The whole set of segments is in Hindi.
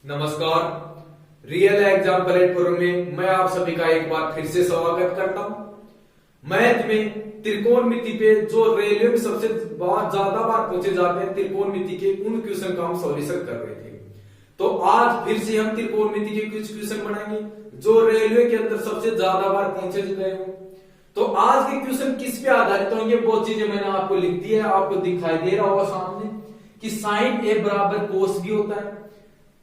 नमस्कार। रियल एग्जाम प्लेटफॉर्म में मैं आप सभी का एक बार फिर से स्वागत करता हूं। मैथ में त्रिकोणमिति पे जो रेलवे में सबसे ज्यादा बार पूछे जाते हैं त्रिकोणमिति के उन क्वेश्चन का हम सॉल्यूशन कर रहे थे। तो आज फिर से हम त्रिकोणमिति के कुछ क्वेश्चन बनाएंगे जो रेलवे के अंदर सबसे ज्यादा बार पूछे गए हो। तो आज के क्वेश्चन किस पे आधारित होंगे वो चीजें मैंने आपको लिख दी है, आपको दिखाई दे रहा होगा सामने कि साइन ए बराबर कोस भी होता है,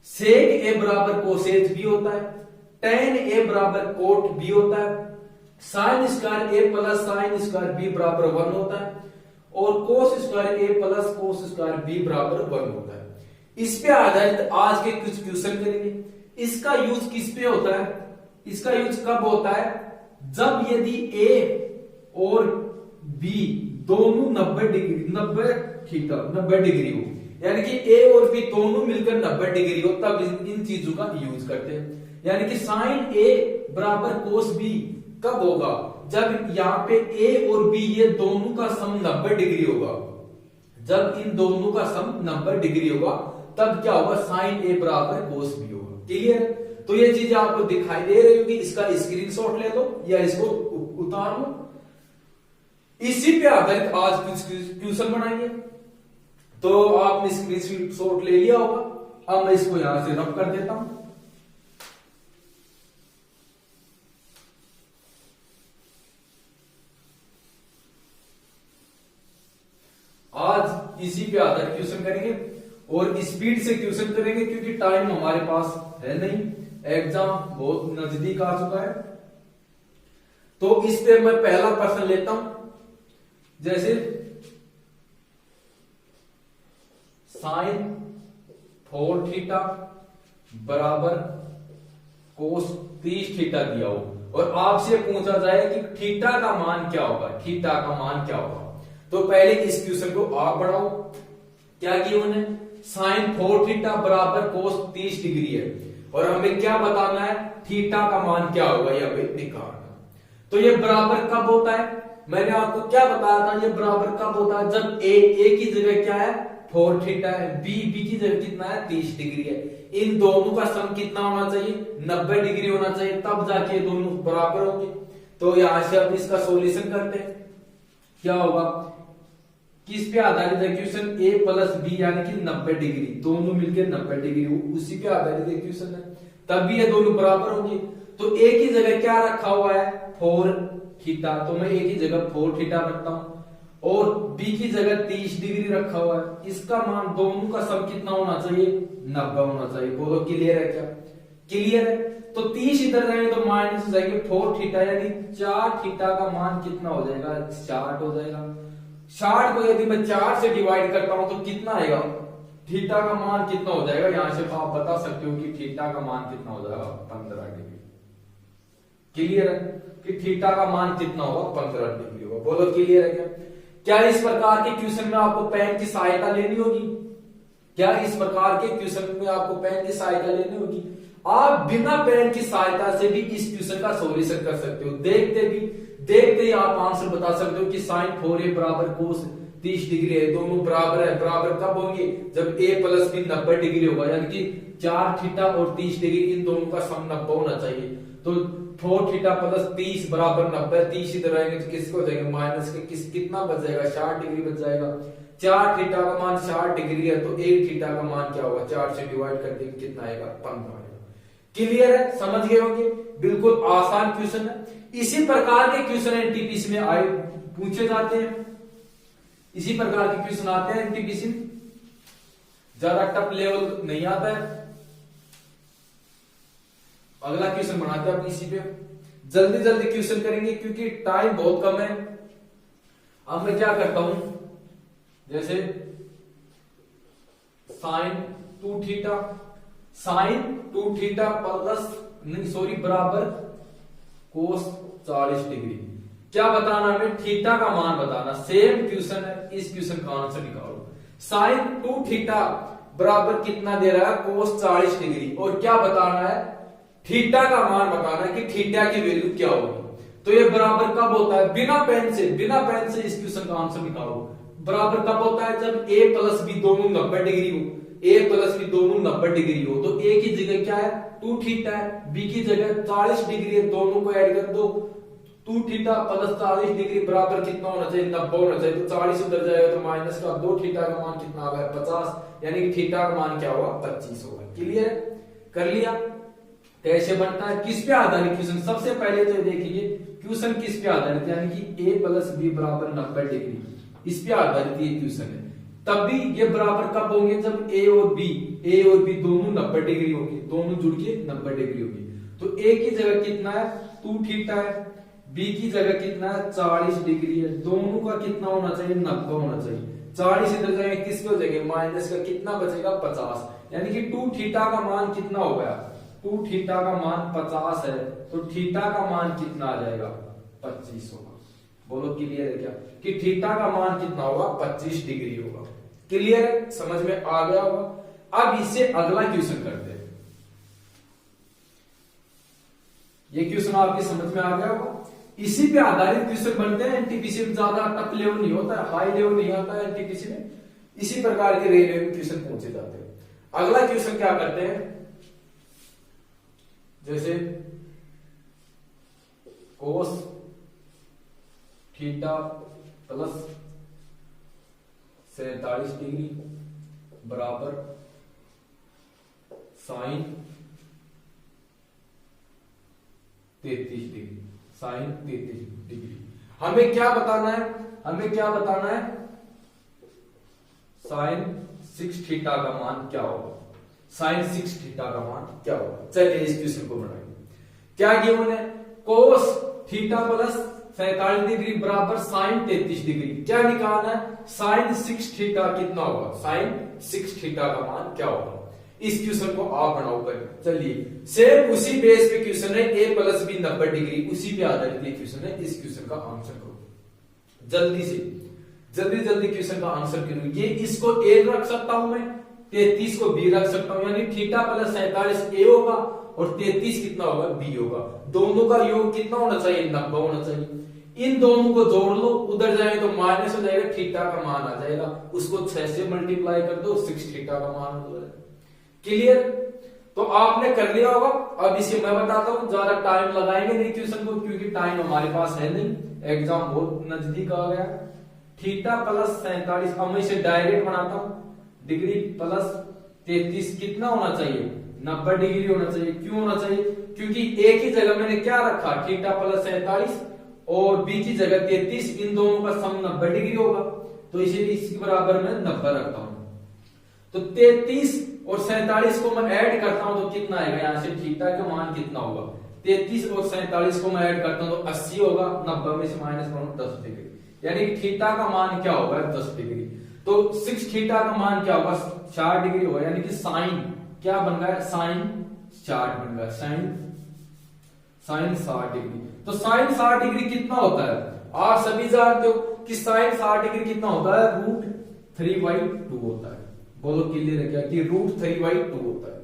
सेक ए बराबर कोसेज भी होता है, टेन ए बराबर कोट भी होता है, साइन स्क्वायर ए प्लस साइन स्क्वायर बी बराबर 1 होता है और कोस स्क्वायर ए प्लस कोस स्क्वायर बी बराबर 1 होता है। इस पे आधारित आज के कुछ क्वेश्चन करेंगे। इसका यूज किस पे होता है? इसका यूज कब होता है? जब यदि ए और बी दोनों 90 डिग्री हो, यानी कि ए और बी दोनों मिलकर 90 डिग्री हो, तब इन चीजों का यूज करते हैं। यानी कि साइन ए बराबर कोस बी कब होगा? जब यहाँ पे ए और बी ये दोनों का सम 90 डिग्री होगा। जब इन दोनों का सम 90 डिग्री होगा तब क्या होगा? साइन ए बराबर कोस बी होगा। क्लियर? तो ये चीजें आपको दिखाई दे रही होगी। इसका स्क्रीनशॉट ले लो या इसको उतार लो। इसी पे आधारित आज कुछ क्वेश्चन बनाएंगे। तो आपने स्क्रीनशॉट ले लिया होगा। अब मैं इसको यहां से रब कर देता हूं। आज इसी पे आधारित क्वेश्चन करेंगे और स्पीड से क्वेश्चन करेंगे क्योंकि टाइम हमारे पास है नहीं, एग्जाम बहुत नजदीक आ चुका है। तो इस पे मैं पहला प्रश्न लेता हूं। जैसे साइन 4 थीटा बराबर कोस 30 थीटा दिया हो और आपसे पूछा जाए कि थीटा का मान क्या होगा। थीटा का मान क्या होगा? तो पहले इस क्वेश्चन को आप बढ़ाओ। क्या किया उन्होंने? साइन 4 थीटा बराबर कोस 30 डिग्री है और हमें क्या बताना है? थीटा का मान क्या होगा यह हमें निकालना। तो ये बराबर कब होता है? मैंने आपको क्या बताया था? ये बराबर कब होता है? जब ए की जगह क्या है? 4 थीटा है, बी की जगह कितना है? 30 डिग्री है। इन दोनों का सम कितना होना चाहिए? 90 डिग्री होना चाहिए, तब जाके दोनों बराबर होंगे। तो यहां से अब इसका सॉल्यूशन करते हैं। क्या होगा? किस पे आधारित है क्वेश्चन? ए प्लस बी यानी कि 90 डिग्री, दोनों मिलकर 90 डिग्री, उसी पे आधारित है क्वेश्चन है। तब भी ये दोनों बराबर होंगे। तो ए की जगह क्या रखा हुआ है? 4 थीटा, तो मैं ए की जगह 4 थीटा रखता हूं और बी की जगह 30 डिग्री रखा हुआ है। इसका मान दोनों का सम कितना होना चाहिए? 90 होना चाहिए। बोलो क्लियर है क्या? क्लियर है। तो 30 इधर जाएंगे तो माइनस हो जाएंगे 4 थीटा, यानी 4 थीटा का मान कितना हो जाएगा? 60 हो जाएगा। 60 को यदि मैं 4 से डिवाइड करता हूं तो कितना आएगा? थीटा का मान कितना हो जाएगा? यहां से आप बता सकते हो कि थीटा का मान कितना हो जाएगा? 15 डिग्री। क्लियर है कि थीटा का मान कितना होगा? 15 डिग्री होगा। बोलो क्लियर है क्या? क्या इस प्रकार के क्वेश्चन में आपको पेन की सहायता लेनी होगी? क्या इस प्रकार के क्वेश्चन में आपको पेन की सहायता लेनी होगी? आप बिना पेन की सहायता से भी इस क्वेश्चन का सॉल्यूशन कर सकते हो। देखते ही आप आंसर बता सकते हो कि साइन 4a बराबर कोस 30 डिग्री है, दोनों बराबर है। बराबर कब होंगे? जब a प्लस बी 90 डिग्री होगा, यानी कि 4 थीटा और 30 डिग्री, इन दोनों का सम 90 होना चाहिए। तो 4 थीटा प्लस 30 बराबर 90, 30 इधर आएंगे तो किसको हो जाएगा? माइनस के कितना बच जाएगा? 60 डिग्री बच जाएगा। 4 थीटा का मान 60 डिग्री है तो 1 थीटा का मान क्या होगा? 4 से डिवाइड कर देंगे, कितना आएगा? 15 आएगा। क्लियर है? समझ गए होंगे। बिल्कुल आसान क्वेश्चन है। इसी प्रकार के क्वेश्चन एनटीपीसी में आए पूछे जाते हैं। इसी प्रकार के क्वेश्चन आते हैं एनटीपीसी में, ज्यादा टफ लेवल नहीं आता है। अगला क्वेश्चन बनाते हैं इसी पे। जल्दी क्वेश्चन करेंगे क्योंकि टाइम बहुत कम है। अब मैं क्या करता हूं, जैसे साइन 2 थीटा बराबर कोस 40 डिग्री। क्या बताना हमें? थीटा का मान बताना। सेम क्वेश्चन है, इस क्वेश्चन का आंसर निकालो। साइन 2 थीटा बराबर कितना दे रहा है? कोस 40 डिग्री। और क्या बताना है? थीटा का मान बताना है कि थीटा की वैल्यू क्या होगी। तो ये बराबर कब होता है? बिना पेन से इस क्वेश्चन का आंसर निकालो। बराबर कब होता है? जब a प्लस बी दोनों 90 डिग्री हो। ए प्लस बी दोनों 90 डिग्री हो तो ए की जगह क्या है 2 थीटा है, बी की जगह 40 डिग्री है, दोनों को ऐड कर दो 2 थीटा प्लस 40 डिग्री बराबर कितना होना चाहिए 90 होना चाहिए। तो 40 उधर जाएगा तो माइनस का 2 थीटा का मान कितना आ गया 50, यानी कि थीटा का मान क्या होगा 25 होगा। क्लियर है, कर लिया। कैसे बनता है, किस पे आधारित क्वेश्चन, सबसे पहले तो देखिए क्वेश्चन किस पे आधारित, यानी कि a प्लस बी बराबर 90 डिग्री, इस पे आधारित ये क्वेश्चन है। तब भी ये बराबर कब होंगे, जब a और b दोनों 90 डिग्री होगी, दोनों जुड़ के 90 डिग्री होगी। तो a की जगह कितना है 2 थीटा है, b की जगह कितना है 40 डिग्री है, दोनों का कितना होना चाहिए 90 होना चाहिए। 40 इधर जाएंगे किसके हो जाएंगे माइनस का, कितना बचेगा 50, यानी कि 2 थीटा का मान कितना हो गया 2 थीटा का मान 50 है, तो थीटा का मान कितना आ जाएगा 25 होगा। बोलो क्लियर है क्या, कि थीटा का मान कितना होगा 25 डिग्री होगा। क्लियर है, समझ में आ गया होगा। अब इससे अगला क्वेश्चन करते हैं। ये क्वेश्चन आपकी समझ में आ गया होगा। इसी पे आधारित क्वेश्चन बनते हैं, एनटीपीसी में ज्यादा टफ लेवल नहीं होता है, हाई लेवल नहीं आता है एनटीपीसी में, इसी प्रकार के रेलवे में क्वेश्चन पूछे जाते हैं। अगला क्वेश्चन क्या करते हैं, जैसे कोस थीटा प्लस 47 डिग्री बराबर साइन 33 डिग्री, साइन 33 डिग्री। हमें क्या बताना है, हमें क्या बताना है, साइन 6 थीटा का मान क्या होगा, साइन 6 थीटा का मान क्या होगा। चलिए इस क्वेश्चन को बनाएंगे। क्या गिवन है, कोस थीटा प्लस 47 डिग्री बराबर साइन 33 डिग्री। क्या निकालना है, साइन 6 थीटा कितना होगा, साइन 6 थीटा का मान क्या होगा। इस क्वेश्चन को आप बनाओ कर। चलिए सेम उसी बेस पे क्वेश्चन है, a प्लस बी 90 डिग्री, उसी पे आधारित ये क्वेश्चन है। इस क्वेश्चन का आंसर करो जल्दी से, जल्दी क्वेश्चन का आंसर करो। ये इसको a रख सकता हूं मैं, 33 को b रख सकता हूं, यानी थीटा प्लस 47 a होगा और 33 कितना होगा b होगा। दोनों का योग कितना होना चाहिए 90 होना चाहिए। इन दोनों को जोड़ लो, उधर जाएगा तो माइनस हो जाएगा, थीटा का मान आ जाएगा, उसको 6 से मल्टीप्लाई कर दो, 6 थीटा का मान हो जाएगा। क्लियर, तो आपने कर लिया होगा। अब इसे मैं बताता हूं, ज्यादा टाइम लगाएंगे नहीं क्वेश्चन को, क्योंकि टाइम हमारे पास है नहीं, एग्जाम बहुत नजदीक आ गया। थीटा प्लस 47, अब मैं इसे डायरेक्ट बनाता हूं, डिग्री प्लस 33 कितना होना चाहिए 90 डिग्री होना चाहिए। क्यों होना चाहिए, क्योंकि a की जगह मैंने क्या रखा थीटा प्लस 47 और b की जगह 33, इन दोनों का सम 90 डिग्री होगा, तो इसीलिए इसके बराबर मैं 90 रखता हूं। तो 33 और 47 को मैं ऐड करता हूं तो कितना आएगा, यहां से थीटा का मान कितना होगा, 33 और 47 को मैं ऐड करता हूं तो 80 होगा, 90 में से माइनस करूं 10 डिग्री, यानी कि थीटा का मान क्या होगा 10 डिग्री। तो 6 थीटा का मान क्या होगा 60 डिग्री होगा, यानी कि साइन क्या बन गया, साइन 60 बन गया, साइन 60 डिग्री। तो साइन 60 डिग्री कितना होता है, आप सभी जानते हो कि साइन 60 डिग्री कितना होता है, √3/2 होता है। बोलो क्लियर है क्या, कि √3/2 होता है।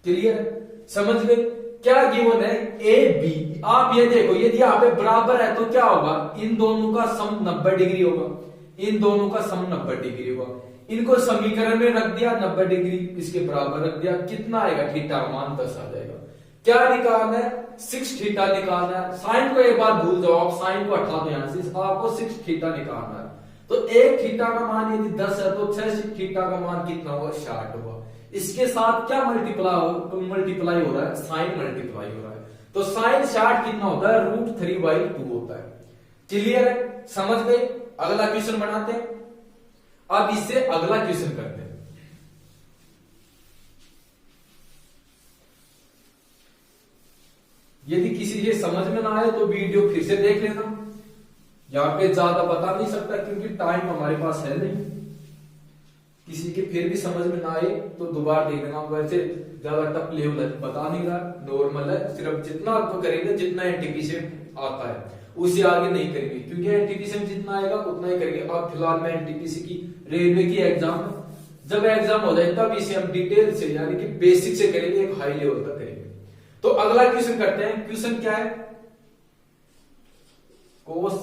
क्लियर है, समझ गए। क्या गिवन है, ए बी, आप ये देखो यदि यहाँ पे बराबर है तो क्या होगा, इन दोनों का सम 90 डिग्री होगा, इन दोनों का सम 90 डिग्री होगा। इनको समीकरण में रख दिया, 90 डिग्री इसके बराबर रख दिया, कितना आएगा, थीटा का मान 10 आ जाएगा। क्या निकालना है, 6 थीटा निकालना है। साइन को एक बार भूल जाओ, आप साइन को हटा दो यहां से, आपको 6 थीटा निकालना है। तो 1 थीटा का मान यदि 10 है तो 6 थीटा का मान कितना होगा 60 होगा। इसके साथ क्या मल्टीप्लाई हो रहा है, साइन मल्टीप्लाई हो रहा है, तो साइन 60 कितना होता है, √3/2 होता है। क्लियर है, समझ गए। अगला क्वेश्चन बनाते हैं। अब इससे अगला क्वेश्चन करते हैं। यदि किसी के समझ में ना आए तो वीडियो फिर से देख लेना, यहाँ पे ज्यादा बता नहीं सकता क्योंकि टाइम हमारे पास है नहीं। किसी के फिर भी समझ में ना आए तो दोबारा देख लेना, वैसे ज्यादा टफ लेवल बता नहीं रहा, नॉर्मल है, सिर्फ जितना तो करेंगे जितना एनटीपीसी आता है, उससे आगे नहीं करेंगे, क्योंकि एनटीपीसी में जितना आएगा उतना ही करेंगे। अब फिलहाल मैं एनटीपीसी की रेलवे की एग्जाम, जब एग्जाम हो जाए तब इसे हम डिटेल से यानी कि बेसिक से करेंगे, एक हाई लेवल तक करेंगे। तो अगला क्वेश्चन करते हैं। क्वेश्चन क्या है, कोस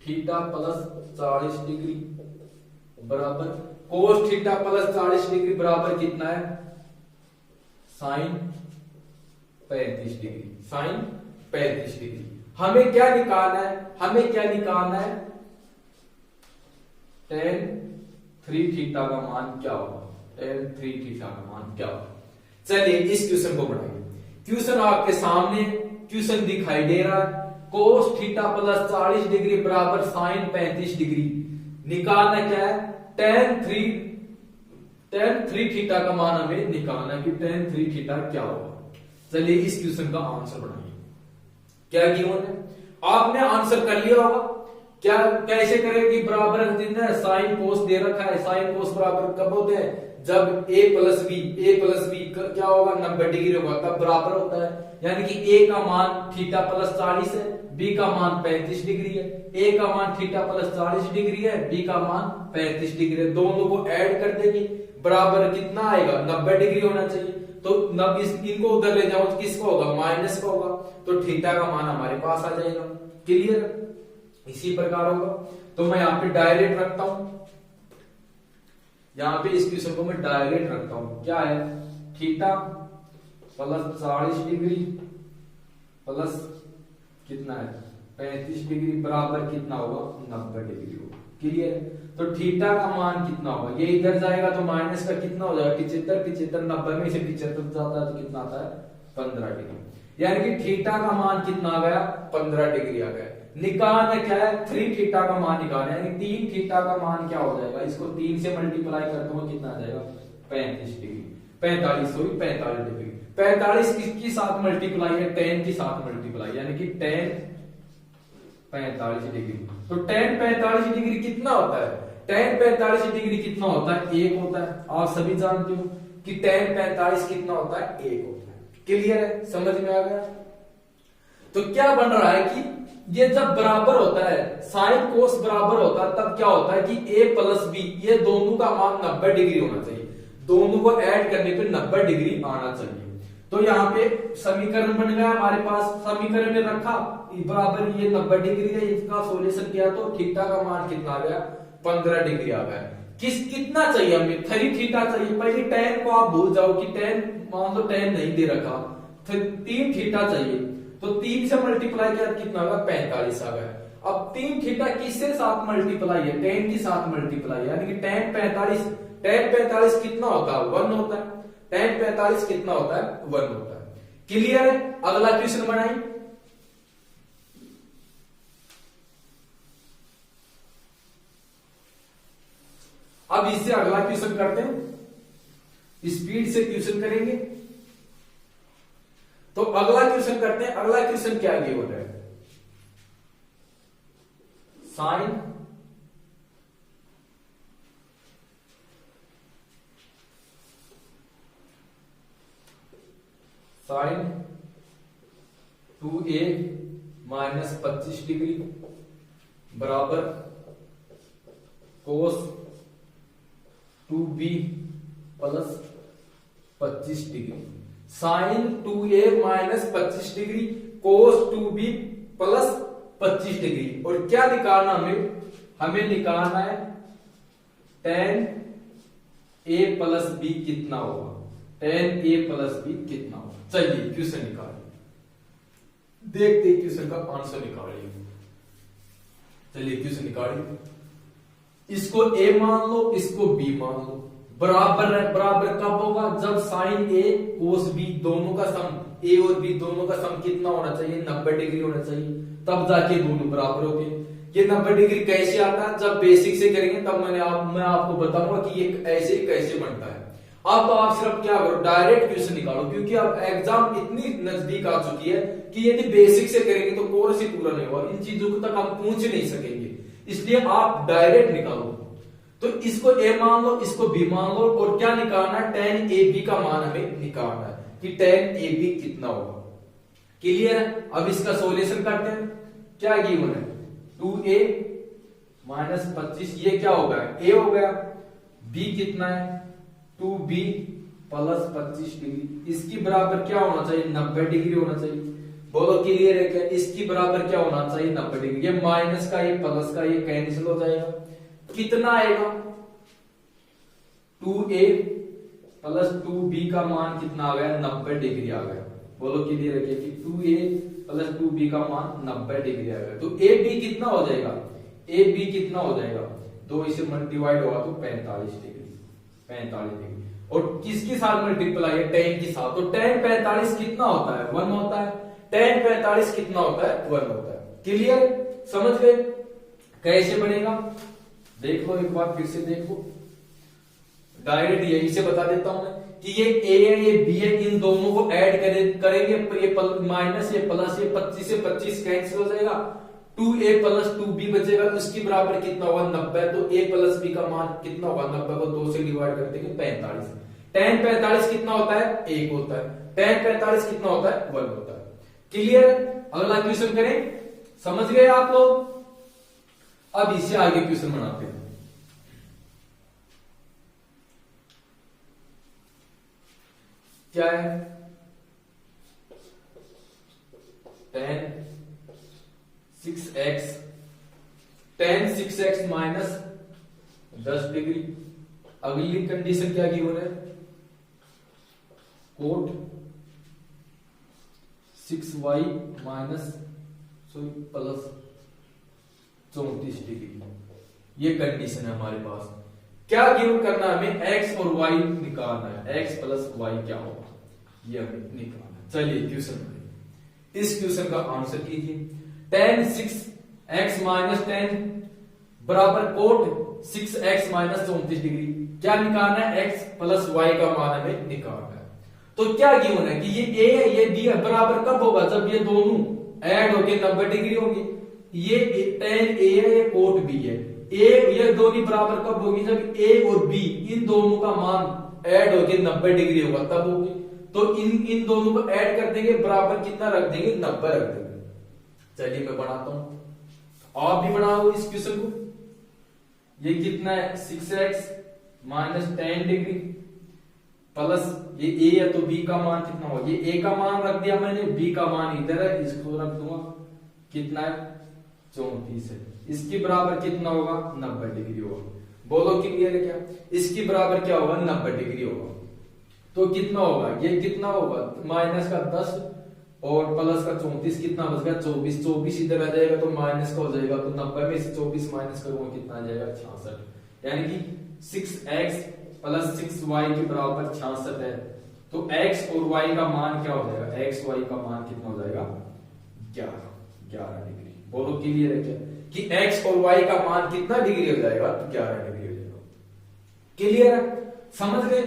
थीटा प्लस 40 डिग्री बराबर कोस थीटा प्लस 40 डिग्री बराबर कितना है, साइन 35 डिग्री, साइन 35 डिग्री। हमें क्या निकालना है, हमें क्या निकालना है, tan 3 थीटा का मान क्या होगा, tan 3 थीटा का मान क्या होगा। चलिए इस क्वेश्चन को बढ़ाइए। क्वेश्चन आपके सामने, क्वेश्चन दिखाई दे रहा है, कोस थीटा प्लस 40 डिग्री बराबर साइन 35 डिग्री। निकालना क्या है, tan 3 थीटा का मान हमें निकालना है कि tan 3 थीटा क्या होगा। चलिए इस क्वेश्चन का आंसर बनाइए। क्या गिवन है, आपने आंसर कर लिया होगा। क्या कैसे करेंगे, बराबर जितना साइन कोस दे रखा है, साइन कोस बराबर कब होते हैं, जब a प्लस बी क्या होगा, 90 डिग्री होगा, तब बराबर होता है। यानी कि a का मान थीटा प्लस 40 है, b का मान 35 डिग्री है। a का मान थीटा प्लस 40 डिग्री है, b का मान 35 डिग्री है। दोनों को ऐड कर देंगे, बराबर कितना आएगा, 90 डिग्री होना चाहिए। तो इनको उधर ले जाओ तो किसका होगा, माइनस का होगा, तो थीटा का मान हमारे पास आ जाएगा। क्लियर, इसी प्रकार होगा। तो मैं यहाँ पे डायरेक्ट रखता हूं, यहाँ पे इस क्वेश्चन को मैं डायरेक्ट रखता हूं। क्या है, थीटा प्लस 40 डिग्री प्लस कितना है, 35 डिग्री बराबर कितना होगा, 90 डिग्री होगा। क्लियर, तो थीटा का मान कितना होगा, ये इधर जाएगा तो माइनस का कितना हो जाएगा, 75 90 में से 75 जाता है तो कितना आता है, 15 डिग्री। यानी कि थीटा का मान कितना आ गया, 15 डिग्री आ गया। निकालना क्या है, 3 थीटा का मान निकालना है, यानी 3 थीटा का मान क्या हो जाएगा, इसको 3 से मल्टीप्लाई करते हुए कितना आ जाएगा, 35 डिग्री, 45 डिग्री। 45 किसके साथ मल्टीप्लाई है, tan के साथ मल्टीप्लाई, यानी कि tan 45 डिग्री। तो tan 45 डिग्री कितना होता है, tan 45 डिग्री कितना होता है, 1 होता है। आप सभी जानते हो कि tan 45 कितना होता है, 1 होता है। क्लियर है, समझ में आ गया। तो क्या बन रहा है कि ये जब बराबर होता है, साइन कोस बराबर होता है, तब क्या होता है कि a प्लस बी, ये दोनों का मान 90 डिग्री होना चाहिए। दोनों को ऐड करने पे 90 डिग्री आना चाहिए। तो यहाँ पे समीकरण बन गया हमारे पास, समीकरण में रखा बराबर ये 90 डिग्री है, इसका सोल्यूशन किया तो थीटा का मान कितना आ गया, 15 डिग्री आ गया। कितना चाहिए हमें, 3 थीटा चाहिए। पहले tan को आप भूल जाओ कि tan, मान लो tan नहीं दे रखा, 3 थीटा चाहिए। तो 3 से मल्टीप्लाई किया कितना होगा, 45 आ गया। अब 3 थीटा किससे साथ मल्टीप्लाई है, tan के साथ मल्टीप्लाई, यानी कि tan 45 कितना होता है, 1 होता है। tan 45 कितना होता है, 1 होता है। क्लियर है, अगला क्वेश्चन बनाइए। अब इससे अगला क्वेश्चन करते हैं, स्पीड से क्वेश्चन करेंगे। तो अगला क्वेश्चन करते हैं। अगला क्वेश्चन क्या गिवन है, साइन 2a माइनस 25 डिग्री बराबर cos 2b plus 25 degree. Sine 2a minus 25 degree cos 2b plus 25 degree. और क्या निकालना हमें निकालना है tan a प्लस b कितना होगा, tan a प्लस b कितना होगा। चलिए क्वेश्चन निकालिए, देखते क्वेश्चन का आंसर निकालिए। चलिए क्वेश्चन निकालिए, इसको a मान लो, इसको b मान लो। बराबर है, बराबर कब होगा, जब साइन a कोस b दोनों का सम, a और b दोनों का सम कितना होना चाहिए, 90 डिग्री होना चाहिए, तब जाके दोनों बराबर होंगे। ये 90 डिग्री कैसे आता है, जब बेसिक से करेंगे तब मैं आपको बताऊंगा कि ये ऐसे कैसे बनता है। अब तो आप सिर्फ क्या करो, डायरेक्ट क्वेश्चन निकालो, क्योंकि अब एग्जाम इतनी नजदीक आ चुकी है कि यदि बेसिक से करेंगे तो कोर्स ही पूरा नहीं होगा, इन चीजों को तक हम पूछ नहीं सकेंगे। इसलिए आप डायरेक्ट निकालो। तो इसको a मान लो, इसको b मान लो, और क्या निकालना है, tan ab का मान हमें निकालना है कि tan ab कितना होगा। क्लियर है, अब इसका सॉल्यूशन करते हैं। क्या गिवन है, 2a माइनस 25, ये क्या हो गया, a हो गया, b कितना है 2b प्लस 25 डिग्री। इसकी बराबर क्या होना चाहिए, 90 डिग्री होना चाहिए। बोलो क्लियर है क्या, इसकी बराबर क्या होना चाहिए, 90 डिग्री। ये माइनस का ये प्लस का ये कैंसिल हो जाएगा, कितना आएगा 2a प्लस 2b का मान कितना आ गया, 90 डिग्री आ गया। बोलो क्लियर रखिए कि 2a प्लस 2b का मान 90 डिग्री आ गया। तो ab कितना हो जाएगा, ab कितना हो जाएगा, 2 इसे डिवाइड होगा तो 45 डिग्री, 45 डिग्री। और किसके साथ मल्टीप्लाई है, tan के साथ। तो tan 45 कितना होता है, 1 होता है। tan 45 कितना होता है, 1 होता है। क्लियर, समझ गए कैसे बनेगा, देख लो एक बार फिर से देखो, डायरेक्ट यही से बता देता हूं मैं कि ये a है ये b है, इन दोनों को ऐड करेंगे, ये माइनस ये प्लस, ये 25 से 25 कैंसिल हो जाएगा, 2a प्लस 2b बचेगा, उसकी बराबर कितना होगा, 90। तो a प्लस b का मान कितना होगा, 90 को 2 से डिवाइड कर देंगे 45। tan 45 कितना होता है, 1 होता है। tan 45 कितना होता है, 1 होता है। क्लियर, अगला क्वेश्चन करें, समझ गए आप लोग। अब इससे आगे क्वेश्चन बनाते हैं। क्या है, tan 6x माइनस 10 डिग्री। अगली कंडीशन क्या की हो रहा है, cot 6y minus plus 34 degree. ये कंडीशन है हमारे पास। क्या गिवन करना है हमें, x और y निकालना है, x प्लस y क्या होगा ये हमें निकालना है। चलिए क्वेश्चन करें, इस क्वेश्चन का आंसर कीजिए। tan 6x माइनस 10 बराबर कोट 6x माइनस 34 डिग्री। क्या निकालना है, x प्लस y का मान हमें निकालना है। तो क्या गिवन है कि ये a है ये b है, बराबर कब होगा, जब ये दोनों ऐड होके 90 डिग्री होंगे। ये tan a है ये कोट b है, ये दोनों बराबर कब होगी, जब a और b इन दोनों का मान ऐड होके 90 डिग्री होगा तब होगी। तो इन दोनों को ऐड कर देंगे, बराबर कितना रख देंगे, 90 रख देंगे। चलिए मैं बनाता हूं, आप भी बनाओ इस क्वेश्चन को। ये कितना है, 6x माइनस 10 डिग्री प्लस ये a है तो b का मान कितना होगा, ये a का मान रख दिया मैंने, b का मान इधर है, इसको रख दूंगा, कितना है 34 है। इसकी बराबर कितना होगा, 90 डिग्री होगा। बोलो क्लियर है क्या, इसकी बराबर क्या होगा, 90 डिग्री होगा। तो कितना होगा, ये कितना होगा, माइनस का 10 और प्लस का 34, कितना बच गया 24। 24 इधर आ जाएगा तो माइनस का हो जाएगा, तो 90 में से 24 माइनस करूंगा कितना आ जाएगा, 66। यानी कि 6x प्लस 6y के बराबर 66 है। तो x और y का मान क्या हो जाएगा, x y का मान कितना हो जाएगा, 11 डिग्री। बोलो क्लियर है क्या कि x और y का मान कितना डिग्री हो जाएगा, 11 डिग्री हो जाएगा। क्लियर है, समझ गए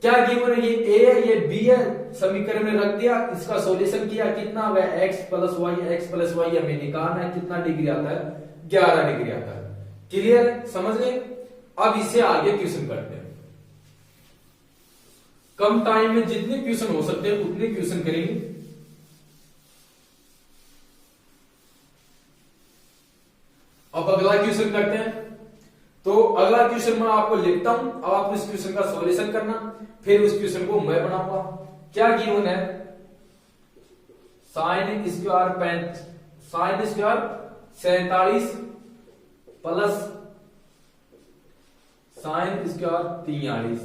क्या गिवन है, ये a है ये b है, समीकरण में रख दिया, इसका सॉल्यूशन किया, कितना आ गया x प्लस y हमें निकालना है, कितना डिग्री आता है, 11 डिग्री आता है। क्लियर है, समझ गए। अब इससे आगे क्वेश्चन करते हैं। कम टाइम में जितने क्वेश्चन हो सकते हैं उतने क्वेश्चन करेंगे। अब अगला क्वेश्चन करते हैं। तो अगला क्वेश्चन मैं आपको लिखता हूं, अब आप इस क्वेश्चन का सॉल्यूशन करना, फिर उस क्वेश्चन को मैं बनाऊंगा। क्या गिवन है, sine square 47 plus sine square 43,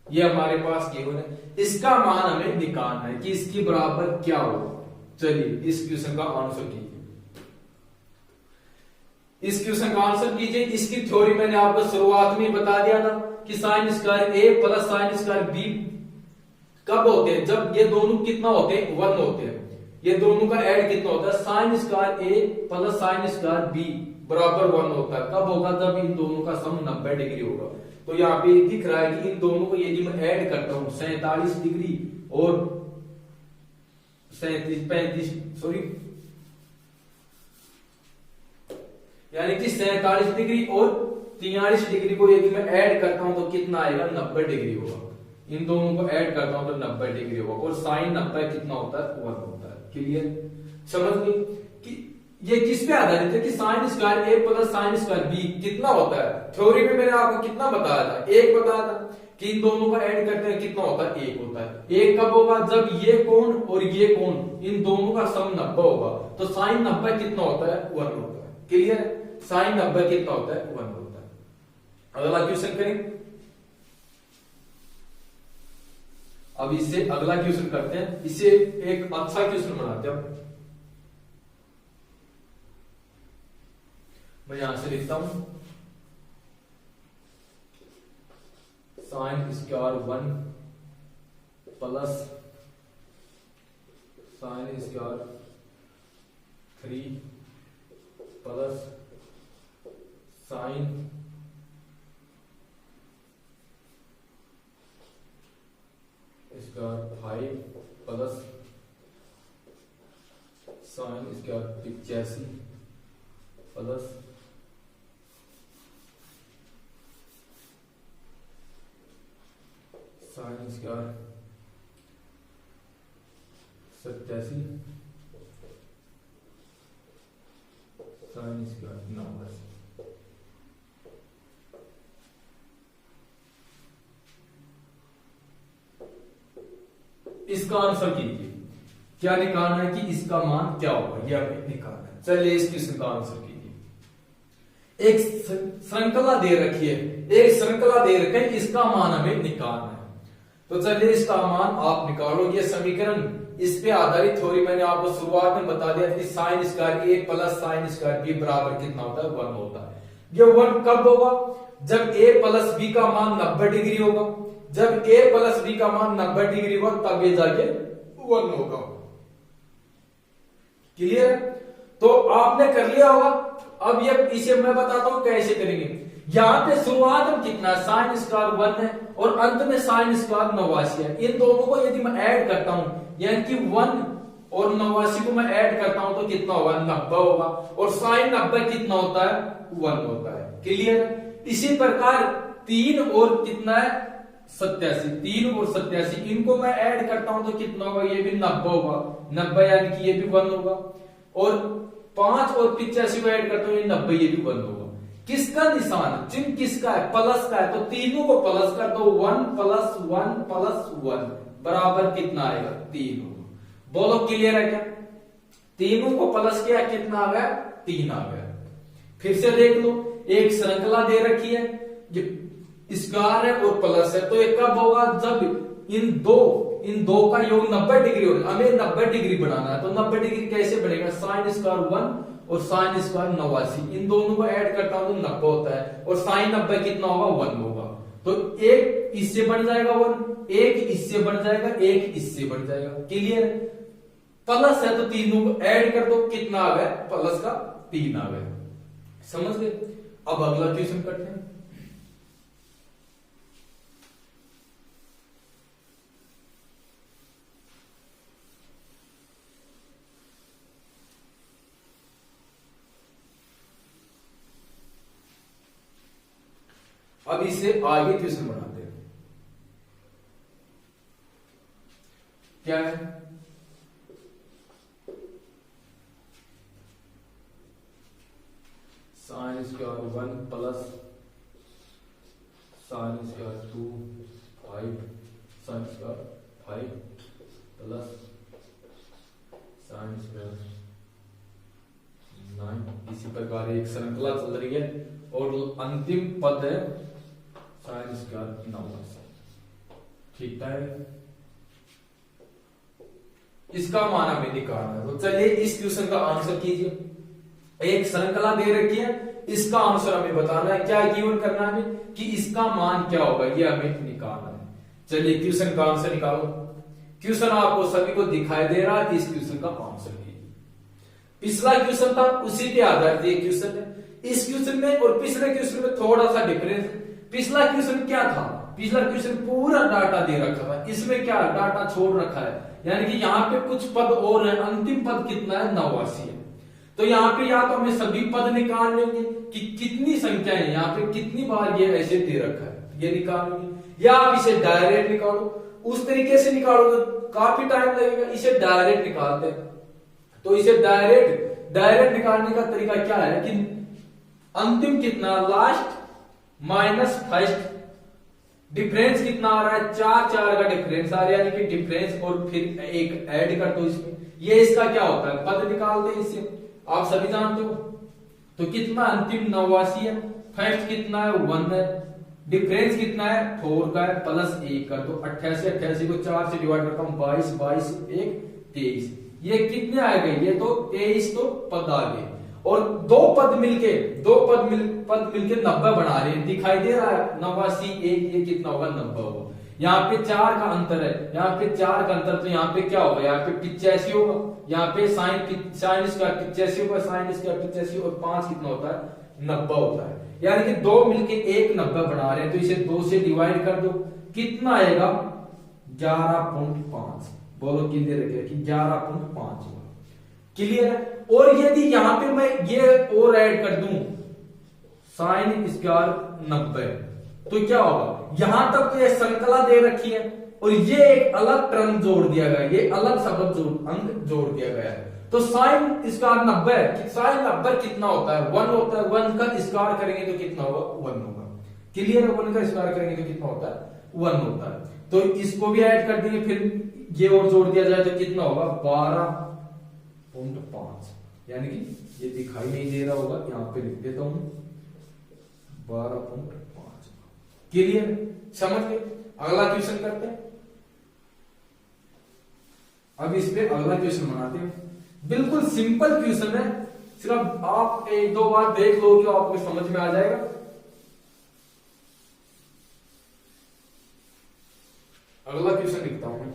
ये हमारे पास गिवन है। इसका मान हमें निकालना है कि इसकी बराबर क्या होगा। चलिए इस क्वेश्चन का आंसर कीजिए, इस क्वेश्चन का आंसर कीजिए। इसकी थ्योरी मैंने आपको शुरुआत में बता दिया था कि साइन स्क्वायर ए प्लस साइन स्क्वायर बी कब होते हैं, जब ये दोनों कितना होते हैं, 1 होते हैं। ये दोनों का ऐड कितना होता है, साइन स्क्वायर ए प्लस साइन स्क्वायर बी बराबर 1 होता है। कब होगा, जब इन दोनों का सम 90 डिग्री होगा। तो यहाँ पे दिख रहा है कि इन दोनों को यदि मैं ऐड करता हूं 47 डिग्री और 35 सॉरी यानी कि 47 डिग्री और 43 डिग्री को यदि मैं ऐड करता हूं तो कितना आएगा, 90 डिग्री होगा। इन दोनों को ऐड करता हूं तो 90 डिग्री होगा। और साइन 90 कितना होता है, 1 होता है। क्लियर, समझ गए कि ये किस पे आधारित है कि साइन स्क्वायर ए प्लस साइन स्क्वायर बी कितना होता है। थ्योरी में मैंने आपको कितना बताया था, 1 बताया था कि इन दोनों को ऐड करते हैं कितना होता है, 1 होता है। 1 कब होगा, जब ये कोण और ये कोण इन दोनों का सम 90 होगा। तो साइन 90 कितना होता है, 1 होता है। क्लियर है, साइन 90 कितना होता है, 1 होता है। अगला क्वेश्चन करें। अब इससे अगला क्वेश्चन करते हैं, इसे एक अच्छा क्वेश्चन बनाते हैं। मैं यहां से लिखता हूं sine square 1 plus sine square 3 plus sine square 5 plus sine square 85 plus sine square 87 sine square 89। इसका आंसर कीजिए, क्या निकालना है कि इसका मान क्या होगा, यह हमें निकालना है। चलिए इस क्वेश्चन का आंसर कीजिए। एक श्रृंखला दे रखी है, एक श्रृंखला दे रखी है, इसका मान हमें निकालना है। तो चलिए इसका मान आप निकालो। ये समीकरण इस पे आधारित थ्योरी मैंने आपको शुरुआत में बता दिया था कि साइन स्क्वायर ए प्लस साइन स्क्वायर बी बराबर कितना होता है, 1 होता है। ये 1 कब होगा, जब ए प्लस बी का मान 90 डिग्री होगा। जब ए प्लस बी का मान 90 डिग्री होगा तब ये जाके 1 होगा। क्लियर है? तो आपने कर लिया होगा। अब ये इसे मैं बताता हूं कैसे करेंगे। यहां पे शुरुआत में कितना साइन स्क्वायर 1 है और अंत में साइन स्क्वायर 89 है। इन दोनों को यदि मैं ऐड करता हूं, यानी कि 1 और 89 को मैं ऐड करता हूं तो कितना होगा, 90 होगा। और साइन 90 कितना होता है, 1 होता है। क्लियर? इसी प्रकार 3 और कितना है, 87। 3 और 87 इनको मैं ऐड करता हूं तो कितना होगा, ये भी 90 होगा। 90 यानी कि ये भी 1 होगा। और 5 और 85 को ऐड करता हूं, ये 90, ये भी 1 होगा। किसका निशान, चिन्ह किसका है, प्लस का है। तो तीनों को प्लस कर दो, 1 प्लस 1 प्लस 1 बराबर कितना आएगा, 3 होगा। बोलो क्लियर है क्या? तीनों को प्लस किया, कितना आ गया, 3 आ गया। फिर से देख लो, एक श्रृंखला दे रखी है, ये स्क्वायर है और प्लस है। तो ये कब होगा, जब इन दो का योग 90 डिग्री होगा। हमें 90 डिग्री बनाना है। तो 90 डिग्री कैसे बनेगा, साइन स्क्वायर 1 और साइन स्क्वायर 89, इन दोनों को ऐड करता हूं तो 90 होता है। और साइन 90 कितना होगा, 1 होगा। तो एक इससे बन जाएगा 1, एक इससे बन जाएगा, एक इससे बन जाएगा। क्लियर? प्लस है तो तीनों को ऐड कर दो, कितना आ गया, प्लस का 3 आ गया। समझ गए? अब अगला क्वेश्चन करते हैं। अब इसे आगे क्वेश्चन बनाते हैं। क्या है, sine square 1 plus sine square 2 5 sine square 5 plus sine square 9। इसी प्रकार एक श्रृंखला चल रही है और अंतिम पद है साइन स्क्वायर 9। ठीक है, इसका मान हमें निकालना है। तो चलिए इस क्वेश्चन का आंसर कीजिए। एक श्रृंखला दे रखी है, इसका आंसर हमें बताना है। क्या गिवन करना है हमें कि इसका मान क्या होगा, ये हमें निकालना है। चलिए क्वेश्चन का आंसर निकालो। क्वेश्चन आपको सभी को दिखाई दे रहा है, इस क्वेश्चन का आंसर कीजिए। पिछला क्वेश्चन था, उसी के आधार ये क्वेश्चन है। इस क्वेश्चन में और पिछले क्वेश्चन में थोड़ा सा डिफरेंस है। पिछला क्वेश्चन क्या था, पिछला क्वेश्चन पूरा डाटा दे रखा था, इसमें क्या डाटा छोड़ रखा है, यानी कि यहाँ पे कुछ पद और है। अंतिम पद कितना है, 89 है। तो यहाँ पे या तो हमें सभी पद निकाल लेंगे कि कितनी संख्या है, यहाँ पे कितनी बार ये ऐसे दे रखा है, ये निकाल लेंगे। या आप इसे डायरेक्ट निकालो, उस तरीके से निकालोगे काफी टाइम लगेगा। इसे डायरेक्ट निकालते हैं। तो इसे डायरेक्ट निकालने का तरीका क्या है कि अंतिम कितना, लास्ट माइनस फर्स्ट, डिफरेंस कितना आ रहा है, 4 का डिफरेंस आ रहा है, यानी कि डिफरेंस और फिर एक ऐड कर दो इसमें। ये इसका क्या होता है, पद निकालते हैं इससे, आप सभी जानते हो। तो कितना अंतिम 89 है, फर्स्ट कितना है 1 है, डिफरेंस कितना है 4 का है प्लस 1 का, तो 88 88 को 4 से डिवाइड करता हूं 22 22 1 23। ये कितने आ गए, ये तो 23 तो पद आ गए और दो पद मिलके 90 बना रहे हैं, दिखाई दे रहा है 89 1, ये कितना होगा 90 होगा। यहाँ पे 4 का अंतर है, यहाँ पे 4 का अंतर, तो यहाँ पे क्या होगा, यहाँ पे 85 होगा, यहाँ पे साइन इसका 85 होगा, साइन इसका 85 और 5 कितना होता है 90 होता है। यानी कि दो मिलके एक 90 बना रहे हैं, तो इसे 2 से डिवाइड कर दो, कितना आएगा 11.5। बोलो क्लियर है कि 11.5 होगा, क्लियर है। और यदि यहां पे मैं ये और ऐड कर दूं साइन स्क्वायर 90, तो क्या होगा, यहां तक तो ये श्रृंखला दे रखी है और ये एक अलग टर्म जोड़ दिया गया, ये अलग शब्द अंक जोड़ दिया गया है। तो साइन स्क्वायर 90, साइन 90 कितना होता है 1 होता है, 1 का स्क्वायर करेंगे तो कितना होगा 1 होगा, क्लियर है। 1 का स्क्वायर करेंगे तो कितना होता है 1 होता है। तो इसको भी ऐड कर देंगे, फिर ये और जोड़ दिया जाए तो कितना होगा 12.5, यानी कि ये दिखाई नहीं दे रहा होगा, यहां पे लिख देता हूं 12.5, क्लियर समझ गए। अगला क्वेश्चन करते हैं, अब इस पे अगला क्वेश्चन बनाते हैं। बिल्कुल सिंपल क्वेश्चन है, सिर्फ आप 1-2 बार देख लो कि आपको समझ में आ जाएगा। अगला क्वेश्चन लिखता हूं मैं,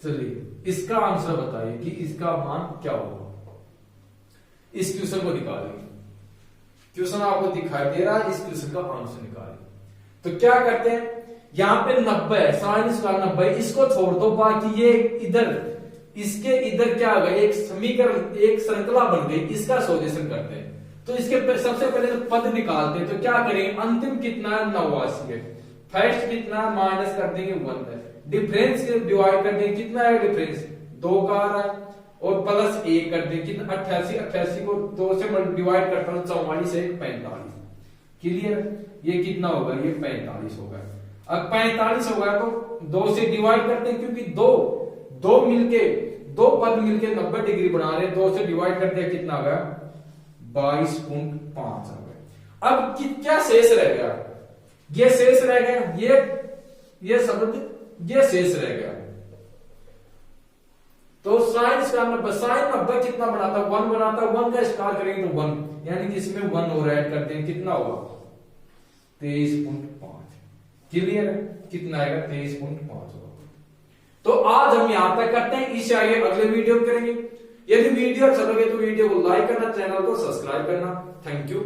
चलिए इसका आंसर बताइए कि इसका मान क्या होगा। इस क्वेश्चन को निकालिए, क्वेश्चन आपको दिखाई दे रहा है, इस क्वेश्चन का आंसर निकालिए। तो क्या करते हैं, यहां पे 90 है, साइन स्क्वायर 90, इसको छोड़ दो, बाकी ये इधर इसके इधर क्या होगा, एक समीकरण एक श्रृंखला बन गई, इसका सॉल्यूशन करते हैं। तो इसके सबसे पहले तो पद निकालते हैं, तो क्या करेंगे, अंतिम कितना है 89 है, फर्स्ट कितना माइनस कर देंगे 1 है, डिफरेंस के डिवाइड कर देंगे, कितना है डिफरेंस 2 का आ रहा है, और प्लस 1 कर देंगे, कितना 88 88 को 2 से डिवाइड करता हूं 44 से 45, क्लियर। ये कितना होगा, ये 45 होगा। अब 45 होगा तो 2 से डिवाइड करते हैं, क्योंकि दो पद मिलके 90 डिग्री बना रहे हैं, 2 से डिवाइड करते हैं, कितना आ गया 22.5 आ गया। अब क्या शेष रह गया, ये शेष रह गया, ये शब्द ये शेष रह गया। तो साइन स्क्वायर 90 कितना बनाता है 1 बनाता है, 1 का स्क्वायर करेंगे तो 1, यानी कि इसमें 1 और ऐड करते हैं, कितना होगा 23.5, क्लियर है। कितना आएगा 23.5 होगा। तो आज हम यहां तक करते हैं, इससे आगे अगले वीडियो करेंगे। यदि वीडियो अच्छा लगे तो वीडियो को लाइक करना, चैनल को सब्सक्राइब करना। Thank you.